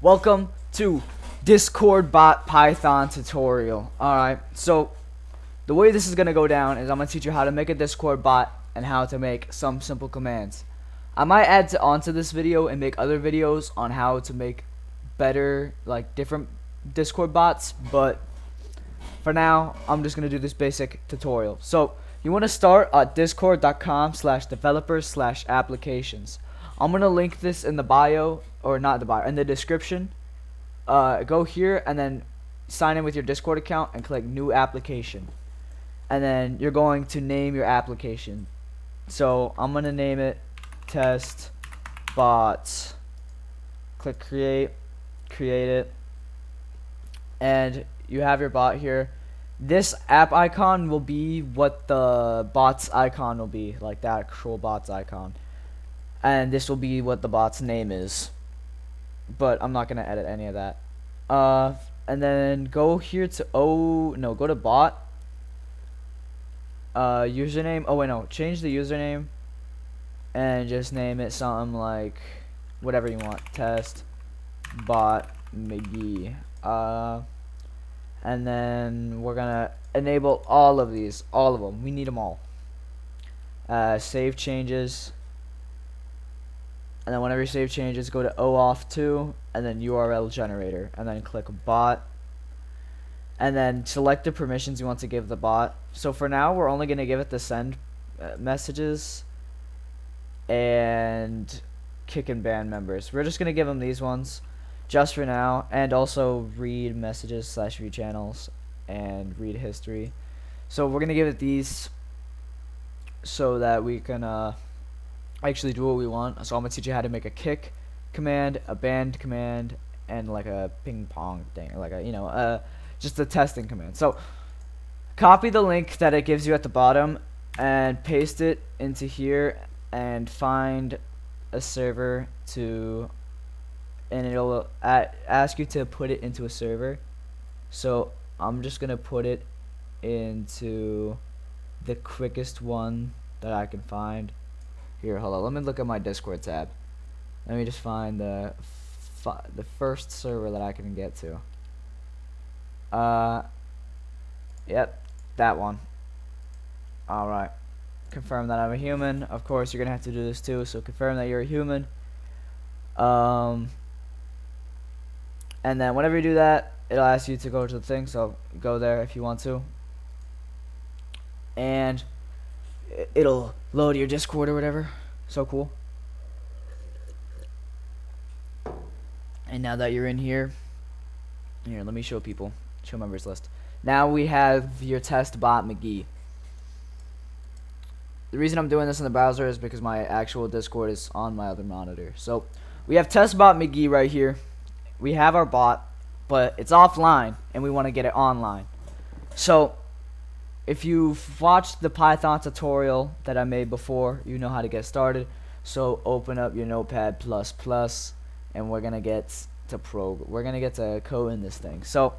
Welcome to Discord bot Python tutorial. Alright, so the way this is going to go down is I'm going to teach you how to make a Discord bot and how to make some simple commands. I might add onto this video and make other videos on how to make better, like different Discord bots, but for now, I'm just going to do this basic tutorial. So you want to start at discord.com/developers/applications. I'm going to link this in the bio, or not the bio, in the description. Go here and then sign in with your Discord account and click new application. And then you're going to name your application. So I'm going to name it test bots. Click create it. And you have your bot here. This app icon will be what the bot's icon will be, like that actual bot's icon. And this will be what the bot's name is. But I'm not gonna edit any of that. And then go here to go to bot. Username. Oh wait, no, change the username and just name it something like whatever you want. Test bot McGee. And then we're gonna enable all of these, all of them. We need them all. Save changes. And then whenever you save changes, go to OAuth2 and then URL generator and then click bot. And then select the permissions you want to give the bot. So for now, we're only gonna give it the send messages and kick and ban members. We're just gonna give them these ones just for now, and also read messages / view channels and read history. So we're gonna give it these so that we can actually do what we want. So I'm gonna teach you how to make a kick command, a ban command, and like a ping pong thing, like a just a testing command. So copy the link that it gives you at the bottom and paste it into here and find a server to, and it'll ask you to put it into a server. So I'm just gonna put it into the quickest one that I can find. Here, hold on. Let me look at my Discord tab. Let me just find the first server that I can get to. Yep, that one. All right. Confirm that I'm a human. Of course, you're gonna have to do this too. So confirm that you're a human. And then whenever you do that, it'll ask you to go to the thing. So go there if you want to. And it'll load your Discord or whatever. So cool. And now that you're in here, let me show people. Show members list. Now we have your test bot McGee. The reason I'm doing this in the browser is because my actual Discord is on my other monitor. So we have test bot McGee right here. We have our bot, but it's offline and we want to get it online. So if you've watched the Python tutorial that I made before, you know how to get started. So open up your Notepad++, and we're gonna get to code in this thing. So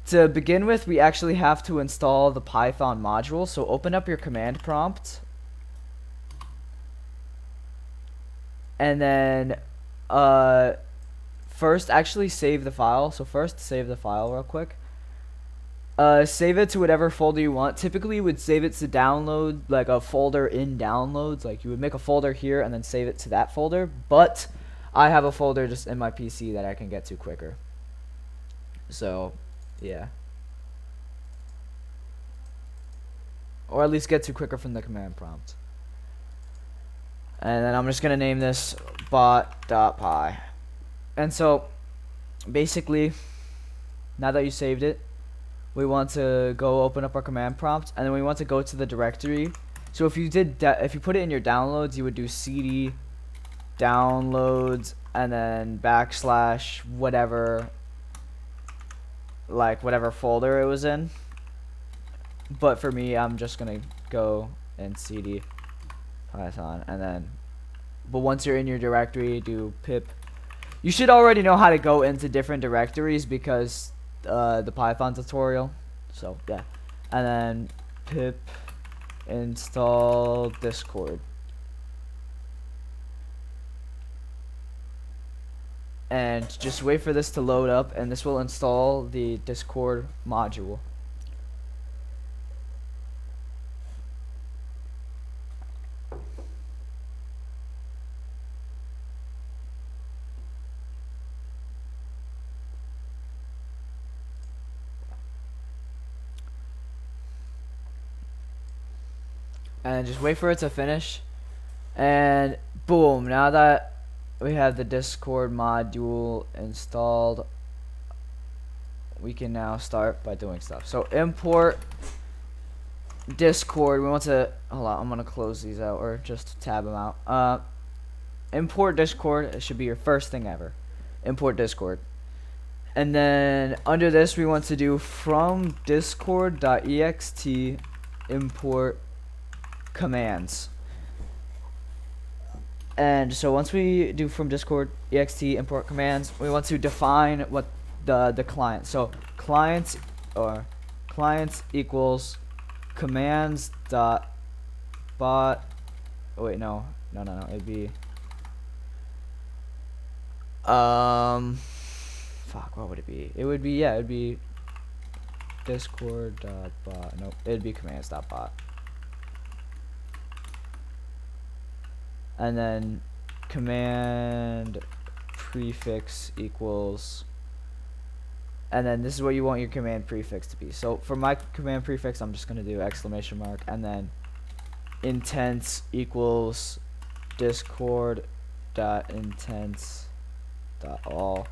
to begin with, we actually have to install the Python module. So open up your command prompt, and then first actually save the file. So first save the file real quick. Save it to whatever folder you want. Typically you would save it to download, like a folder in downloads. Like you would make a folder here and then save it to that folder, but I have a folder just in my PC that I can get to quicker. So yeah, or at least get to quicker from the command prompt. And then I'm just gonna name this bot.py. And so basically, now that you saved it, we want to go open up our command prompt, and then we want to go to the directory. So if you put it in your downloads, you would do cd downloads and then / whatever, like whatever folder it was in. But for me, I'm just gonna go and cd python, and then but once you're in your directory, do pip. You should already know how to go into different directories because the Python tutorial. So yeah, and then pip install Discord. and just wait for this to load up, and this will install the Discord module. And just wait for it to finish, and boom, now that we have the Discord module installed, we can now start by doing stuff. So import Discord. We want to, hold on, I'm gonna close these out, or just tab them out. Import Discord. It should be your first thing ever. Import Discord. And then under this we want to do from discord.ext import commands. And so once we do from discord.ext import commands, we want to define what the client. So clients equals commands dot bot. Oh wait, no, it'd be fuck, what would it be? It would be, it'd be discord dot bot. Nope, it'd be commands dot bot. And then command prefix equals, and then this is what you want your command prefix to be. So for my command prefix, I'm just gonna do exclamation mark, and then intents equals discord dot intents dot all.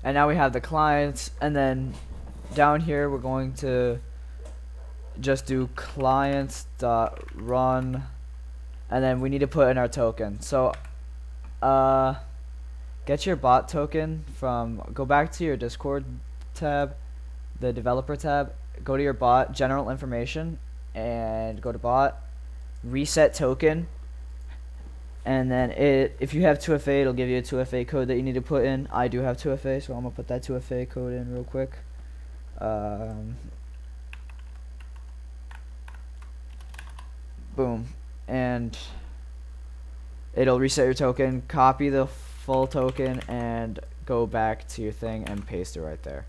And now we have the clients, and then down here we're going to just do clients dot run, and then we need to put in our token. So get your bot token from, go back to your Discord tab, the developer tab, go to your bot general information, and go to bot, reset token, and then if you have 2FA, it'll give you a 2FA code that you need to put in. I do have 2FA, so I'm gonna put that 2FA code in real quick. Boom, and it'll reset your token, copy the full token, and go back to your thing and paste it right there.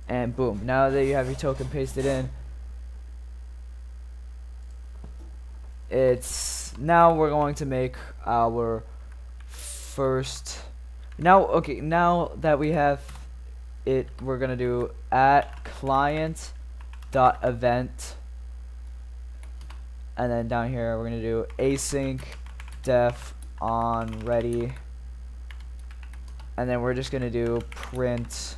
And boom, now that you have your token pasted in, now we're going to make our first, now that we have it, we're gonna do at client dot event, and then down here we're gonna do async def on ready, and then we're just gonna do print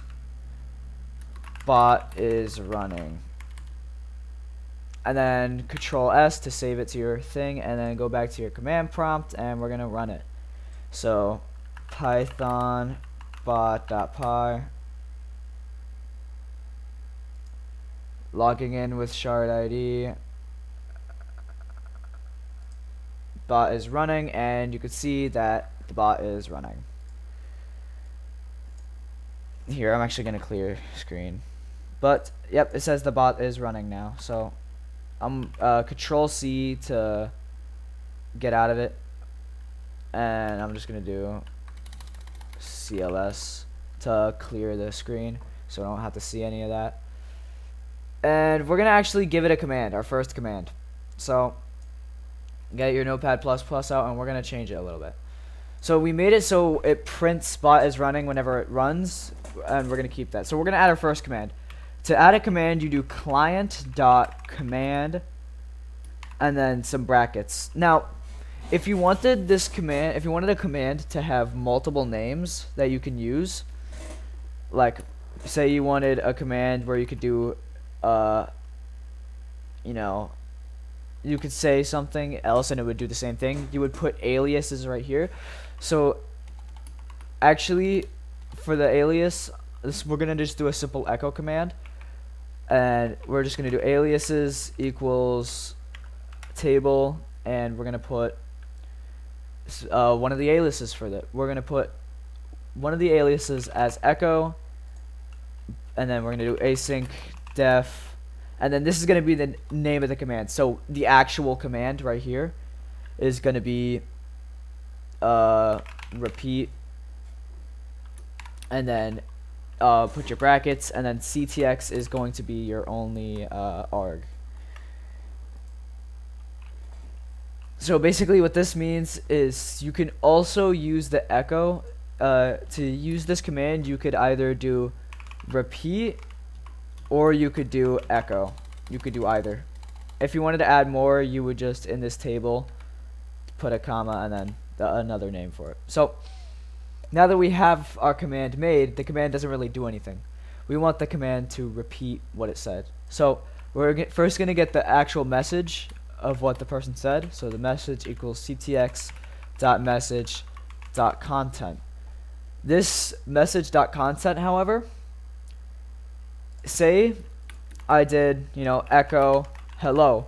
bot is running, and then Control S to save it to your thing, and then go back to your command prompt, and we're gonna run it. So python bot.py, logging in with shard ID, bot is running, and you can see that the bot is running. Here, I'm actually gonna clear screen, but yep, it says the bot is running now. So I'm Control C to get out of it, and I'm just gonna do CLS to clear the screen so I don't have to see any of that. And we're gonna actually give it a command, our first command. So get your Notepad++ out, and we're gonna change it a little bit. So we made it so it prints bot is running whenever it runs, and we're gonna keep that. So we're gonna add our first command. To add a command, you do client.command and then some brackets. Now, if you wanted this command, if you wanted a command to have multiple names that you can use, like say you wanted a command where you could do you know, you could say something else and it would do the same thing, you would put aliases right here. So actually for the alias, we're gonna just do a simple echo command, and we're just gonna do aliases equals table, and we're gonna put one of the aliases for that. We're gonna put one of the aliases as echo, and then we're gonna do async def, and then this is gonna be the name of the command. So the actual command right here is gonna be repeat, and then put your brackets, and then ctx is going to be your only arg. So basically what this means is you can also use the echo. To use this command, you could either do repeat or you could do echo. You could do either. If you wanted to add more, you would just, in this table, put a comma and then another name for it. So now that we have our command made, the command doesn't really do anything. We want the command to repeat what it said. So we're first going to get the actual message of what the person said. So the message equals ctx.message.content. This message.content, however, say I did, echo hello.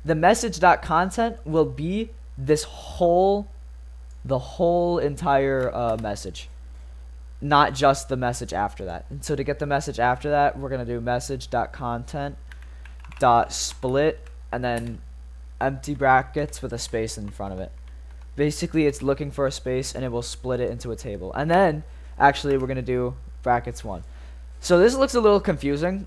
The message.content will be the whole entire message, not just the message after that. And so to get the message after that, we're going to do message.content.split and then empty brackets with a space in front of it. Basically, it's looking for a space and it will split it into a table. And then, actually, we're going to do brackets 1. So this looks a little confusing,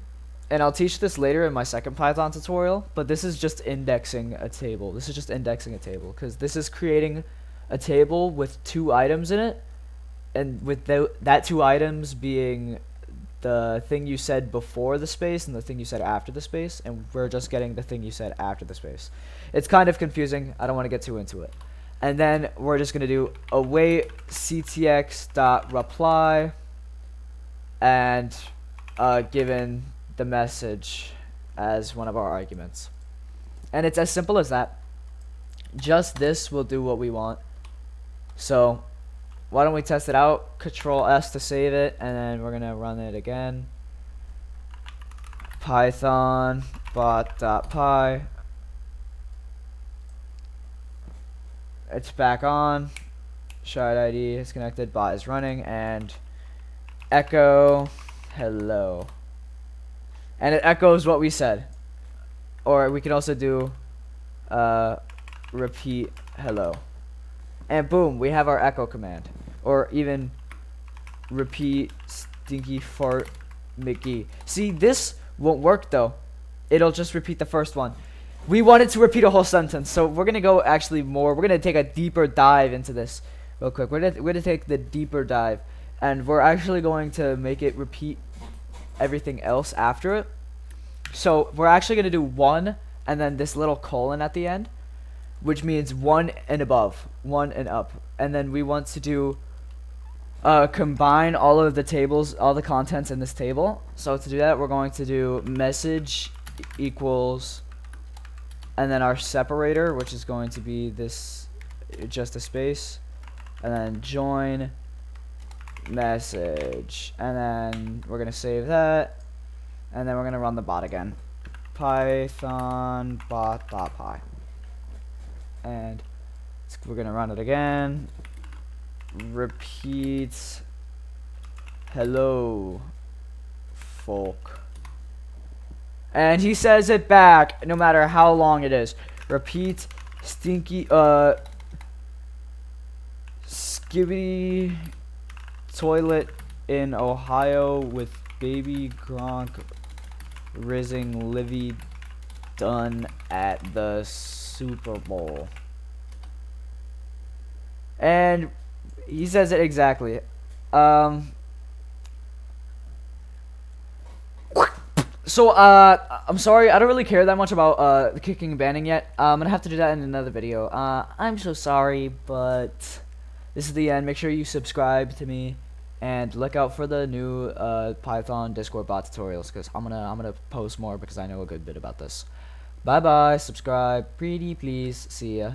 and I'll teach this later in my second Python tutorial, but this is just indexing a table. This is just indexing a table, because this is creating a table with 2 items in it, and with that 2 items being the thing you said before the space and the thing you said after the space, and we're just getting the thing you said after the space. It's kind of confusing. I don't want to get too into it. And then we're just going to do await ctx.reply and given the message as one of our arguments. And it's as simple as that. Just this will do what we want. So why don't we test it out? Control S to save it, and then we're going to run it again. Python bot.py. It's back on. Shard ID is connected. Bot is running, and echo hello. And it echoes what we said. Or we can also do repeat hello. And boom, we have our echo command. Or even repeat stinky fart McGee. See, this won't work though. It'll just repeat the first one. We wanted to repeat a whole sentence, so we're gonna go actually more. We're gonna take a deeper dive into this real quick. We're gonna take the deeper dive, and we're actually going to make it repeat everything else after it. So we're actually gonna do 1 and then this little colon at the end, which means 1 and above, 1 and up. And then we want to do combine all of the tables, all the contents in this table. So to do that, we're going to do message equals, and then our separator, which is going to be this, just a space, and then join message, and then we're gonna save that, and then we're gonna run the bot again. Python bot.py, and we're gonna run it again. Repeat hello folk. And he says it back no matter how long it is. Repeat stinky skibidi toilet in Ohio with baby Gronk rizzing Livy done at the Super Bowl. And he says it exactly. So, I'm sorry, I don't really care that much about, the kicking and banning yet. I'm gonna have to do that in another video. I'm so sorry, but this is the end. Make sure you subscribe to me, and look out for the new, Python Discord bot tutorials, because I'm gonna post more, because I know a good bit about this. Bye-bye, subscribe, pretty please, see ya.